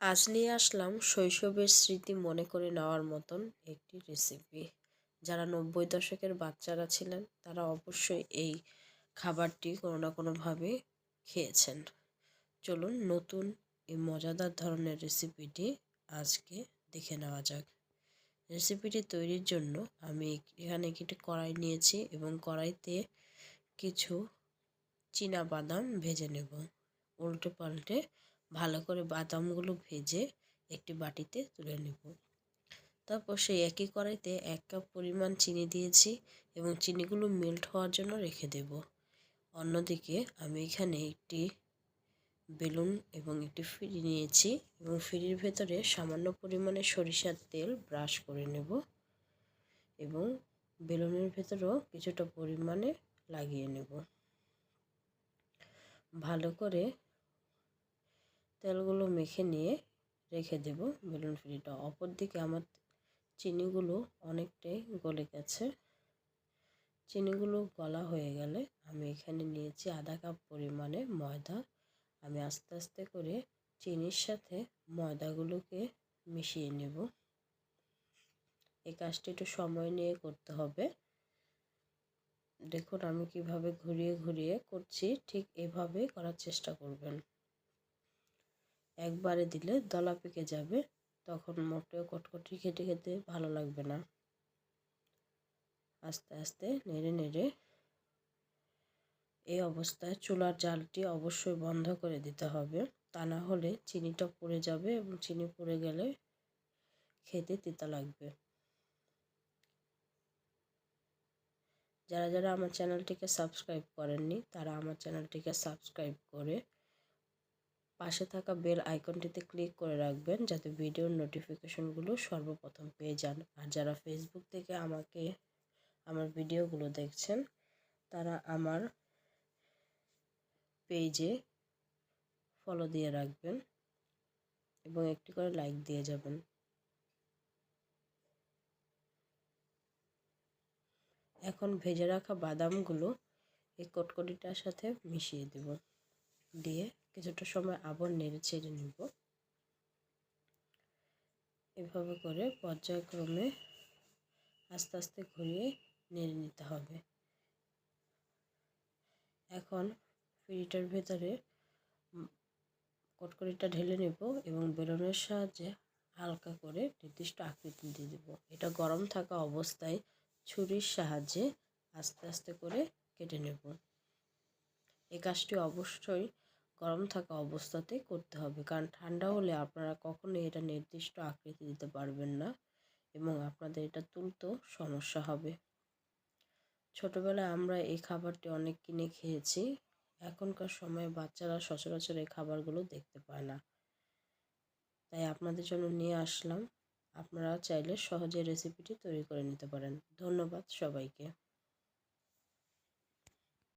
আজ নিয়ে আসলাম শৈশবের স্মৃতি মনে করে নেওয়ার মতন একটি রেসিপি। যারা 90 দশকের বাচ্চারা ছিলেন তারা অবশ্যই এই খাবারটি কোনো না কোনোভাবে খেয়েছেন। চলুন নতুন এই মজাদার ধরনের রেসিপিটি আজকে দেখে নেওয়া যাক। রেসিপিটি তৈরির জন্য আমি এখানে একটি কড়াই নিয়েছি এবং কড়াইতে কিছু চীনা বাদাম ভেজে নেব। উল্টে পাল্টে ভালো করে বাদামগুলো ভেজে একটি বাটিতে তুলে নেব। তারপর সেই একই কড়াইতে 1 কাপ পরিমাণ চিনি দিয়েছি এবং চিনিগুলো মেল্ট হওয়ার জন্য রেখে দেব। অন্যদিকে আমি এখানে একটি বেলুন এবং একটি ফিরি নিয়েছি এবং ফিরির ভেতরে সামান্য পরিমাণে সরিষার তেল ব্রাশ করে নেব এবং বেলুনের ভেতরেও কিছুটা পরিমাণে লাগিয়ে নেব। ভালো করে তেলগুলো মেখে নিয়ে রেখে দেব বেলুন ফিরিটা। অপরদিকে আমার চিনিগুলো অনেকটাই গলে গেছে। চিনিগুলো গলা হয়ে গেলে আমি এখানে নিয়েছি আধা কাপ পরিমাণে ময়দা। আমি আস্তে আস্তে করে চিনির সাথে ময়দাগুলোকে মিশিয়ে নেব। এই কাজটি একটু সময় নিয়ে করতে হবে। দেখুন আমি কিভাবে ঘুরিয়ে ঘুরিয়ে করছি, ঠিক এভাবে করার চেষ্টা করবেন। একবারে দিলে দলা পেকে যাবে, তখন মোটেও কটকটি খেতে খেতে ভালো লাগবে না। আস্তে আস্তে নেড়ে নেড়ে এই অবস্থায় চুলার জালটি অবশ্যই বন্ধ করে দিতে হবে, তা না হলে চিনিটা পুড়ে যাবে এবং চিনি পুড়ে গেলে খেতে তিতা লাগবে। যারা যারা আমার চ্যানেলটিকে সাবস্ক্রাইব করেননি তারা আমার চ্যানেলটিকে সাবস্ক্রাইব করে পাশে থাকা বেল আইকনটিতে ক্লিক করে রাখবেন, যাতে ভিডিওর নোটিফিকেশনগুলো সর্বপ্রথম পেয়ে যান। আর যারা ফেসবুক থেকে আমার ভিডিওগুলো দেখছেন তারা আমার পেজে ফলো দিয়ে রাখবেন এবং একটি করে লাইক দিয়ে যাবেন। এখন ভেজে রাখা বাদামগুলো এই কটকটিটার সাথে মিশিয়ে দেব, দিয়ে কিছুটা সময় আবার নেড়ে ছেড়ে নেব। এভাবে করে পর্যায়ক্রমে আস্তে আস্তে ঘুরিয়ে নেড়ে নিতে হবে। এখন ফিরিটার ভেতরে কটকটিটা ঢেলে নেব এবং বেলুনের সাহায্যে হালকা করে নির্দিষ্ট আকৃতি দিয়ে দেব। এটা গরম থাকা অবস্থায় ছুরির সাহায্যে আস্তে আস্তে করে কেটে নেব। এই কাজটি অবশ্যই গরম থাকা অবস্থাতে করতে হবে, কারণ ঠান্ডা হলে আপনারা কখনোই এটা নির্দিষ্ট আকৃতি দিতে পারবেন না এবং আপনাদের এটা তুলতেও সমস্যা হবে। ছোটবেলায় আমরা এই খাবারটি অনেক কিনে খেয়েছি। এখনকার সময়ে বাচ্চারা সচরাচর এই খাবারগুলো দেখতে পায় না, তাই আপনাদের জন্য নিয়ে আসলাম। আপনারা চাইলে সহজে রেসিপিটি তৈরি করে নিতে পারেন। ধন্যবাদ সবাইকে।